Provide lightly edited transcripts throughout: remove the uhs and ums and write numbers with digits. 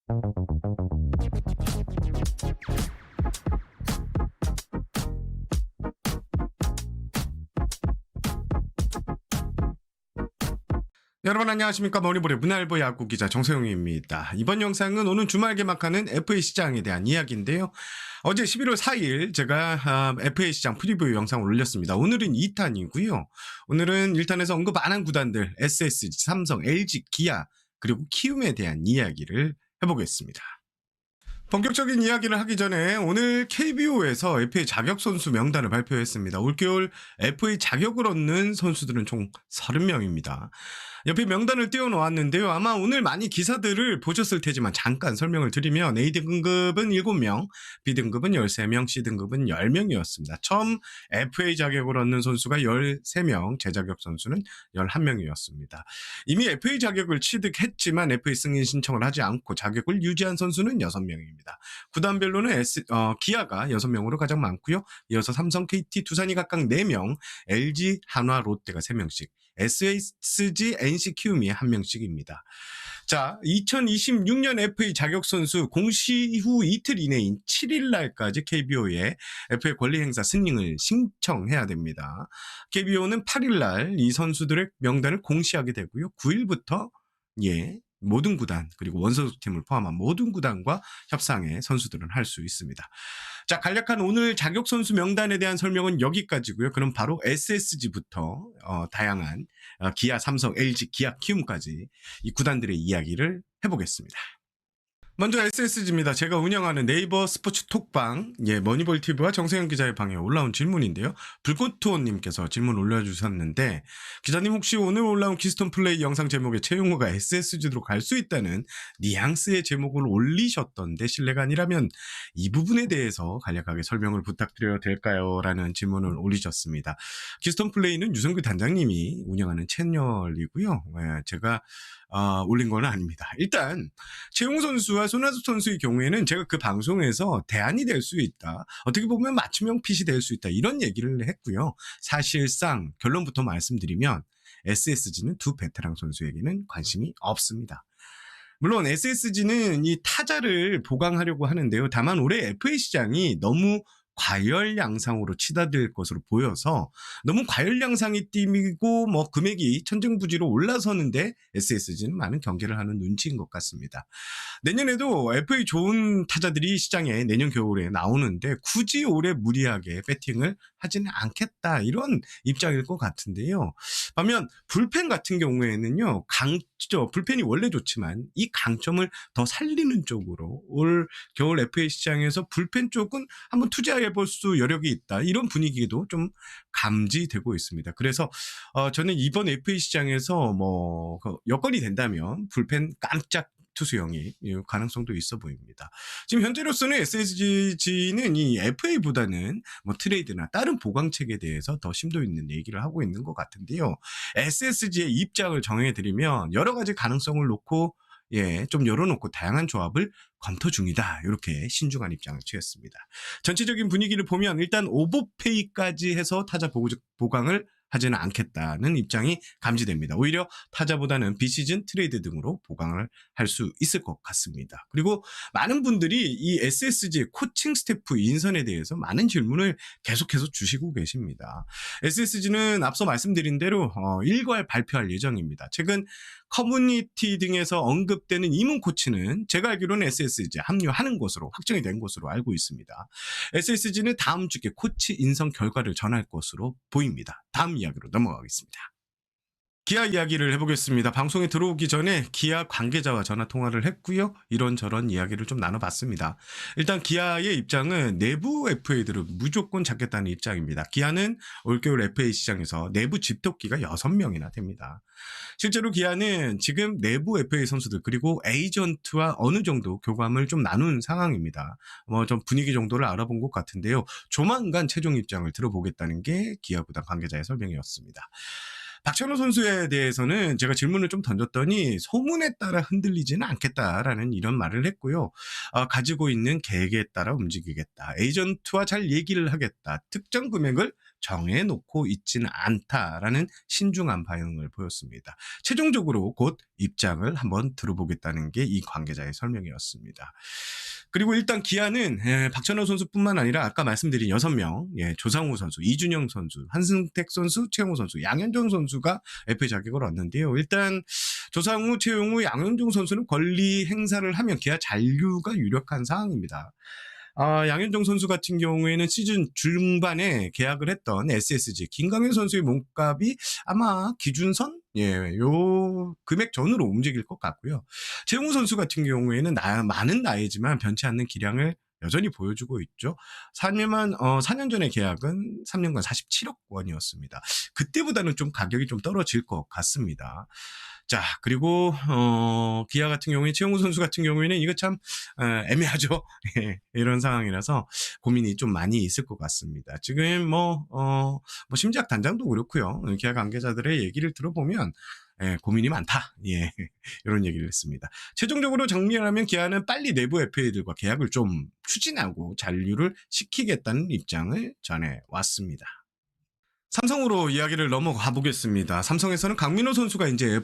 여러분 안녕하십니까. 머니볼의 문알보 야구 기자 정세용입니다. 이번 영상은 오는 주말 개막하는 FA 시장에 대한 이야기인데요. 어제 11월 4일 제가 FA 시장 프리뷰 영상을 올렸습니다. 오늘은 2탄이고요. 오늘은 1탄에서 언급 안 한 구단들 SSG, 삼성, LG, 기아 그리고 키움에 대한 이야기를 해보겠습니다. 본격적인 이야기를 하기 전에 오늘 KBO에서 FA 자격 선수 명단을 발표했습니다. 올겨울 FA 자격을 얻는 선수들은 총 30명입니다. 옆에 명단을 띄워놓았는데요. 아마 오늘 많이 기사들을 보셨을 테지만 잠깐 설명을 드리면 A등급은 7명, B등급은 13명, C등급은 10명이었습니다. 처음 FA 자격을 얻는 선수가 13명, 재자격 선수는 11명이었습니다. 이미 FA 자격을 취득했지만 FA 승인 신청을 하지 않고 자격을 유지한 선수는 6명입니다. 구단별로는 기아가 6명으로 가장 많고요. 이어서 삼성, KT, 두산이 각각 4명, LG, 한화, 롯데가 3명씩, SSG, NC, 키움이 1명씩입니다. 자, 2026년 FA 자격 선수 공시 후 이틀 이내인 7일 날까지 KBO에 FA 권리 행사 승인을 신청해야 됩니다. KBO는 8일 날 이 선수들의 명단을 공시하게 되고요. 9일부터 모든 구단 그리고 원소속팀을 포함한 모든 구단과 협상에 선수들은 할 수 있습니다. 자, 간략한 오늘 자격 선수 명단에 대한 설명은 여기까지고요. 그럼 바로 SSG부터 다양한 기아, 삼성, LG, 기아, 키움까지 이 구단들의 이야기를 해보겠습니다. 먼저 SSG입니다. 제가 운영하는 네이버 스포츠 톡방, 머니볼 TV와 정세영 기자의 방에 올라온 질문인데요. 불꽃투어님께서 질문 올려주셨는데, 기자님 혹시 오늘 올라온 키스톤 플레이 영상 제목에 최용호가 SSG로 갈 수 있다는 뉘앙스의 제목을 올리셨던데 실례가 아니라면 이 부분에 대해서 간략하게 설명을 부탁드려도 될까요? 라는 질문을 올리셨습니다. 키스톤 플레이는 유성규 단장님이 운영하는 채널이고요. 제가 올린 건 아닙니다. 일단 최용호 선수와 손아섭 선수의 경우에는 제가 그 방송에서 대안이 될 수 있다. 어떻게 보면 맞춤형 핏이 될 수 있다. 이런 얘기를 했고요. 사실상 결론부터 말씀드리면 SSG는 두 베테랑 선수에게는 관심이 없습니다. 물론 SSG는 이 타자를 보강하려고 하는데요. 다만 올해 FA 시장이 너무 과열양상으로 치닫을 것으로 보여서 너무 과열양상이 띄고 금액이 천정부지로 올라서는데 SSG는 많은 경계를 하는 눈치인 것 같습니다. 내년에도 FA 좋은 타자들이 시장에 내년 겨울에 나오는데 굳이 올해 무리하게 배팅을 하지는 않겠다 이런 입장일 것 같은데요. 반면 불펜 같은 경우에는요. 불펜이 원래 좋지만 이 강점을 더 살리는 쪽으로 올 겨울 FA 시장에서 불펜 쪽은 한번 투자해볼 수 여력이 있다. 이런 분위기도 좀 감지되고 있습니다. 그래서 저는 이번 FA 시장에서 여건이 된다면 불펜 깜짝 투수형이 가능성도 있어 보입니다. 지금 현재로서는 SSG는 이 FA보다는 트레이드나 다른 보강책에 대해서 더 심도 있는 얘기를 하고 있는 것 같은데요. SSG의 입장을 정해드리면 여러 가지 가능성을 놓고 좀 열어놓고 다양한 조합을 검토 중이다. 이렇게 신중한 입장을 취했습니다. 전체적인 분위기를 보면 일단 오버페이까지 해서 타자 보강을 하지는 않겠다는 입장이 감지됩니다. 오히려 타자보다는 비시즌 트레이드 등으로 보강을 할 수 있을 것 같습니다. 그리고 많은 분들이 이 SSG 코칭 스태프 인선에 대해서 많은 질문을 계속해서 주시고 계십니다. SSG는 앞서 말씀드린 대로 일괄 발표할 예정입니다. 최근 커뮤니티 등에서 언급되는 이문 코치는 제가 알기로는 SSG에 합류하는 것으로 확정이 된 것으로 알고 있습니다. SSG는 다음 주에 코치 인선 결과를 전할 것으로 보입니다. 다음 이야기로 넘어가겠습니다. 기아 이야기를 해보겠습니다. 방송에 들어오기 전에 기아 관계자와 전화 통화를 했고요. 이런저런 이야기를 좀 나눠봤습니다. 일단 기아의 입장은 내부 FA들을 무조건 잡겠다는 입장입니다. 기아는 올겨울 FA 시장에서 내부 집토끼가 6명이나 됩니다. 실제로 기아는 지금 내부 FA 선수들 그리고 에이전트와 어느 정도 교감을 좀 나눈 상황입니다. 좀 분위기 정도를 알아본 것 같은데요. 조만간 최종 입장을 들어보겠다는 게 기아 구단 관계자의 설명이었습니다. 박찬호 선수에 대해서는 제가 질문을 좀 던졌더니 소문에 따라 흔들리지는 않겠다라는 이런 말을 했고요. 가지고 있는 계획에 따라 움직이겠다. 에이전트와 잘 얘기를 하겠다. 특정 금액을 정해놓고 있지는 않다라는 신중한 반응을 보였습니다. 최종적으로 곧 입장을 한번 들어보겠다는 게 이 관계자의 설명이었습니다. 그리고 일단 기아는 박찬호 선수뿐만 아니라 아까 말씀드린 6명, 조상우 선수, 이준영 선수, 한승택 선수, 최용우 선수, 양현종 선수가 FA 자격을 얻는데요. 일단 조상우, 최용우, 양현종 선수는 권리 행사를 하면 기아 잔류가 유력한 상황입니다. 양현종 선수 같은 경우에는 시즌 중반에 계약을 했던 SSG 김강현 선수의 몸값이 아마 기준선 요 금액 전으로 움직일 것 같고요. 최용우 선수 같은 경우에는 많은 나이지만 변치 않는 기량을 여전히 보여주고 있죠. 4년 전에 계약은 3년간 47억 원이었습니다. 그때보다는 좀 가격이 좀 떨어질 것 같습니다. 자, 그리고 기아 같은 경우에 최용우 선수 같은 경우에는 이거 참 애매하죠. 이런 상황이라서 고민이 좀 많이 있을 것 같습니다. 지금 심지학 단장도 그렇고요. 기아 관계자들의 얘기를 들어보면 고민이 많다. 이런 얘기를 했습니다. 최종적으로 정리하면 기아는 빨리 내부 FA들과 계약을 좀 추진하고 잔류를 시키겠다는 입장을 전해왔습니다. 삼성으로 이야기를 넘어가 보겠습니다. 삼성에서는 강민호 선수가 이제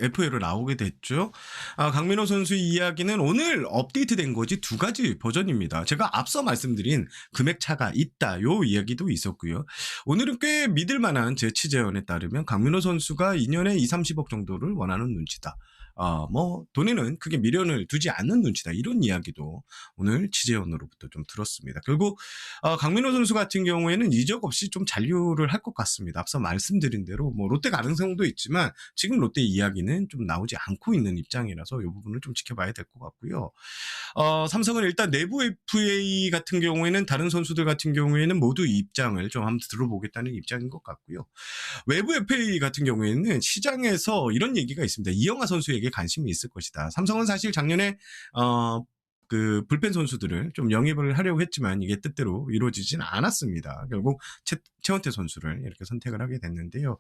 FA로 나오게 됐죠. 강민호 선수의 이야기는 오늘 업데이트된 거지 2가지 버전입니다. 제가 앞서 말씀드린 금액 차가 있다. 요 이야기도 있었고요. 오늘은 꽤 믿을 만한 제 취재원에 따르면 강민호 선수가 2년에 2, 30억 정도를 원하는 눈치다. 돈에는 크게 미련을 두지 않는 눈치다. 이런 이야기도 오늘 취재원으로부터 좀 들었습니다. 결국, 강민호 선수 같은 경우에는 이적 없이 좀 잔류를 할 것 같습니다. 앞서 말씀드린 대로, 롯데 가능성도 있지만, 지금 롯데 이야기는 좀 나오지 않고 있는 입장이라서 이 부분을 좀 지켜봐야 될 것 같고요. 삼성은 일단 내부 FA 같은 경우에는 다른 선수들 같은 경우에는 모두 입장을 좀 한번 들어보겠다는 입장인 것 같고요. 외부 FA 같은 경우에는 시장에서 이런 얘기가 있습니다. 이영하 선수에게 관심이 있을 것이다. 삼성은 사실 작년에 그 불펜 선수들을 좀 영입을 하려고 했지만 이게 뜻대로 이루어지진 않았습니다. 결국 최원태 선수를 이렇게 선택을 하게 됐는데요.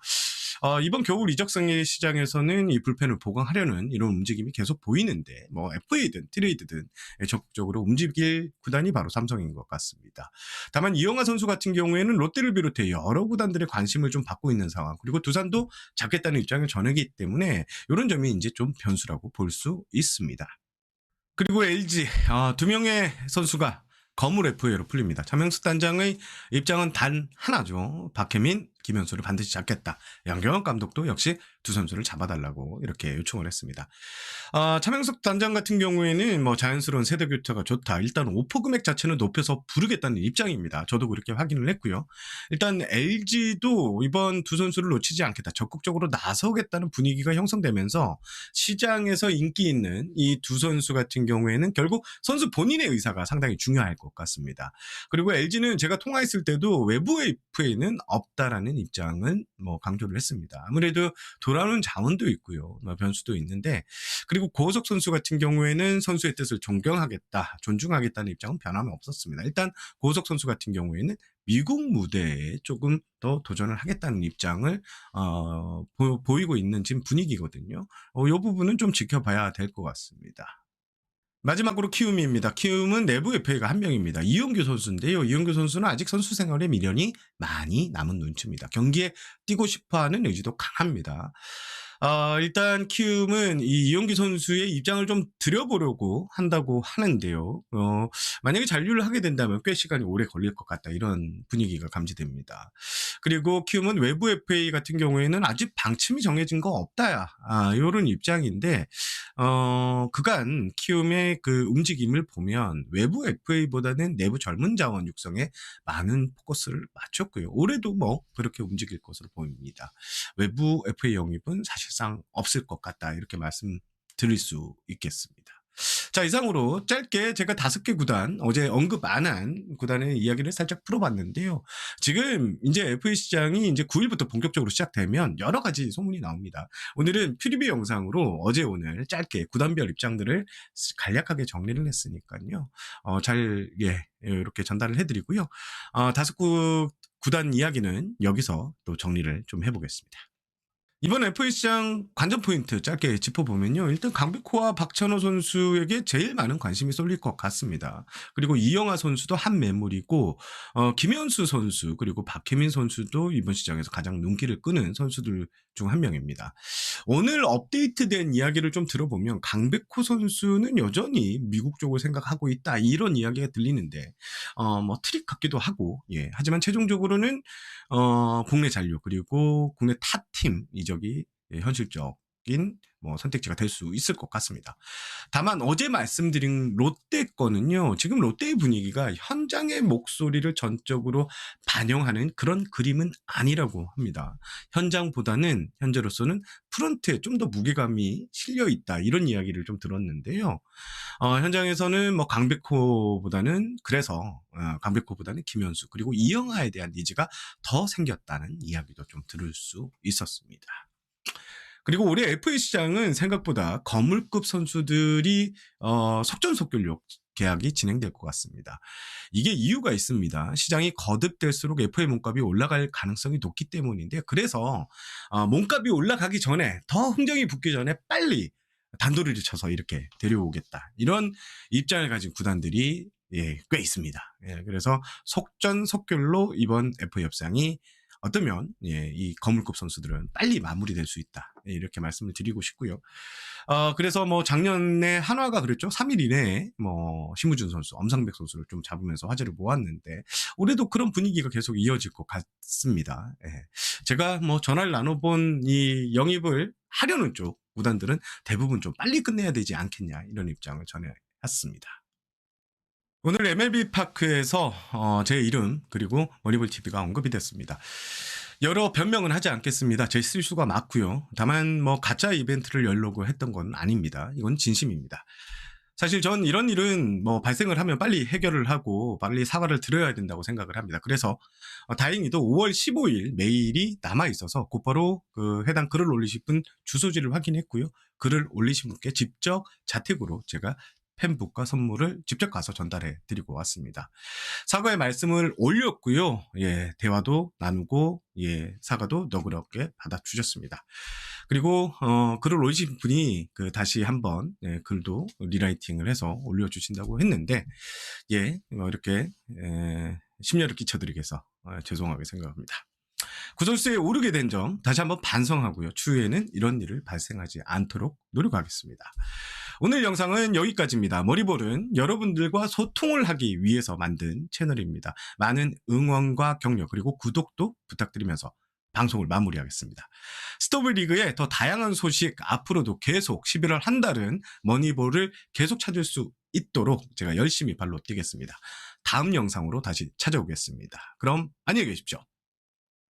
이번 겨울 이적상의 시장에서는 이 불펜을 보강하려는 이런 움직임이 계속 보이는데 FA든 트레이드든 적극적으로 움직일 구단이 바로 삼성인 것 같습니다. 다만 이영하 선수 같은 경우에는 롯데를 비롯해 여러 구단들의 관심을 좀 받고 있는 상황, 그리고 두산도 잡겠다는 입장을 전하기 때문에 이런 점이 이제 좀 변수라고 볼 수 있습니다. 그리고 LG 2명의 선수가 거물 FA로 풀립니다. 차명숙 단장의 입장은 단 하나죠. 박혜민, 김현수를 반드시 잡겠다. 양경원 감독도 역시 두 선수를 잡아달라고 이렇게 요청을 했습니다. 차명숙 단장 같은 경우에는 자연스러운 세대 교체가 좋다. 일단 오퍼 금액 자체는 높여서 부르겠다는 입장입니다. 저도 그렇게 확인을 했고요. 일단 LG도 이번 두 선수를 놓치지 않겠다. 적극적으로 나서겠다는 분위기가 형성되면서 시장에서 인기 있는 이 두 선수 같은 경우에는 결국 선수 본인의 의사가 상당히 중요할 것 같습니다. 그리고 LG는 제가 통화했을 때도 외부 FA는 없다라는 입장은 강조를 했습니다. 아무래도 돌아오는 자원도 있고요. 변수도 있는데, 그리고 고호석 선수 같은 경우에는 선수의 뜻을 존중하겠다는 입장은 변함이 없었습니다. 일단 고호석 선수 같은 경우에는 미국 무대에 조금 더 도전을 하겠다는 입장을 보이고 있는 지금 분위기거든요. 이 부분은 좀 지켜봐야 될 것 같습니다. 마지막으로 키움입니다. 키움은 내부 FA가 한 명입니다. 이용규 선수인데요. 이용규 선수는 아직 선수 생활에 미련이 많이 남은 눈치입니다. 경기에 뛰고 싶어하는 의지도 강합니다. 일단 키움은 이 이용규 선수의 입장을 좀 들여보려고 한다고 하는데요. 만약에 잔류를 하게 된다면 꽤 시간이 오래 걸릴 것 같다. 이런 분위기가 감지됩니다. 그리고 키움은 외부 FA 같은 경우에는 아직 방침이 정해진 거 없다. 이런 입장인데, 그간 키움의 그 움직임을 보면 외부 FA보다는 내부 젊은 자원 육성에 많은 포커스를 맞췄고요. 올해도 그렇게 움직일 것으로 보입니다. 외부 FA 영입은 사실상 없을 것 같다. 이렇게 말씀드릴 수 있겠습니다. 자, 이상으로 짧게 제가 5개 구단, 어제 언급 안 한 구단의 이야기를 살짝 풀어봤는데요. 지금 이제 FA 시장이 이제 9일부터 본격적으로 시작되면 여러 가지 소문이 나옵니다. 오늘은 퓨리뷰 영상으로 어제 오늘 짧게 구단별 입장들을 간략하게 정리를 했으니까요. 이렇게 전달을 해드리고요. 5구단 이야기는 여기서 또 정리를 좀 해보겠습니다. 이번 FA 시장 관전 포인트 짧게 짚어보면요. 일단 강백호와 박찬호 선수에게 제일 많은 관심이 쏠릴 것 같습니다. 그리고 이영하 선수도 한 매물이고, 김현수 선수 그리고 박혜민 선수도 이번 시장에서 가장 눈길을 끄는 선수들 중 한 명입니다. 오늘 업데이트된 이야기를 좀 들어보면 강백호 선수는 여전히 미국 쪽을 생각하고 있다 이런 이야기가 들리는데, 뭐 트릭 같기도 하고, 예. 하지만 최종적으로는 국내 잔류 그리고 국내 탑팀 이적이, 예, 현실적인 뭐 선택지가 될 수 있을 것 같습니다. 다만 어제 말씀드린 롯데 거는요. 지금 롯데의 분위기가 현장의 목소리를 전적으로 반영하는 그런 그림은 아니라고 합니다. 현장보다는 현재로서는 프런트에 좀 더 무게감이 실려 있다 이런 이야기를 좀 들었는데요. 현장에서는 뭐 강백호보다는 김현수 그리고 이영하에 대한 니즈가 더 생겼다는 이야기도 좀 들을 수 있었습니다. 그리고 올해 FA 시장은 생각보다 거물급 선수들이 속전속결로 계약이 진행될 것 같습니다. 이게 이유가 있습니다. 시장이 거듭될수록 FA 몸값이 올라갈 가능성이 높기 때문인데, 그래서 몸값이 올라가기 전에, 더 흥정이 붙기 전에 빨리 단도리를 쳐서 이렇게 데려오겠다, 이런 입장을 가진 구단들이, 예, 꽤 있습니다. 예, 그래서 속전속결로 이번 FA 협상이 어떠면, 예, 이 거물급 선수들은 빨리 마무리될 수 있다, 예, 이렇게 말씀을 드리고 싶고요. 그래서 뭐 작년에 한화가 그랬죠. 3일 이내에 뭐 심우준 선수, 엄상백 선수를 좀 잡으면서 화제를 모았는데, 올해도 그런 분위기가 계속 이어질 것 같습니다. 예. 제가 뭐 전화를 나눠본 이 영입을 하려는 쪽 구단들은 대부분 좀 빨리 끝내야 되지 않겠냐, 이런 입장을 전해왔습니다. 오늘 MLB 파크에서 제 이름 그리고 머니볼 TV가 언급이 됐습니다. 여러 변명은 하지 않겠습니다. 제 실수가 맞고요. 다만 뭐 가짜 이벤트를 열려고 했던 건 아닙니다. 이건 진심입니다. 사실 전 이런 일은 뭐 발생을 하면 빨리 해결을 하고 빨리 사과를 드려야 된다고 생각을 합니다. 그래서 다행히도 5월 15일 메일이 남아 있어서 곧바로 그 해당 글을 올리신 분 주소지를 확인했고요. 글을 올리신 분께 직접 자택으로 제가 팬북과 선물을 직접 가서 전달해 드리고 왔습니다. 사과의 말씀을 올렸고요. 예, 대화도 나누고, 예, 사과도 너그럽게 받아주셨습니다. 그리고 글을 올리신 분이 다시 한번, 예, 글도 리라이팅을 해서 올려주신다고 했는데, 예, 이렇게 심려를 끼쳐드리겠어 죄송하게 생각합니다. 구설수에 오르게 된 점 다시 한번 반성하고요. 추후에는 이런 일을 발생하지 않도록 노력하겠습니다. 오늘 영상은 여기까지입니다. 머리볼은 여러분들과 소통을 하기 위해서 만든 채널입니다. 많은 응원과 격려 그리고 구독도 부탁드리면서 방송을 마무리하겠습니다. 스토브리그의 더 다양한 소식 앞으로도 계속 11월 한 달은 머니볼을 계속 찾을 수 있도록 제가 열심히 발로 뛰겠습니다. 다음 영상으로 다시 찾아오겠습니다. 그럼 안녕히 계십시오.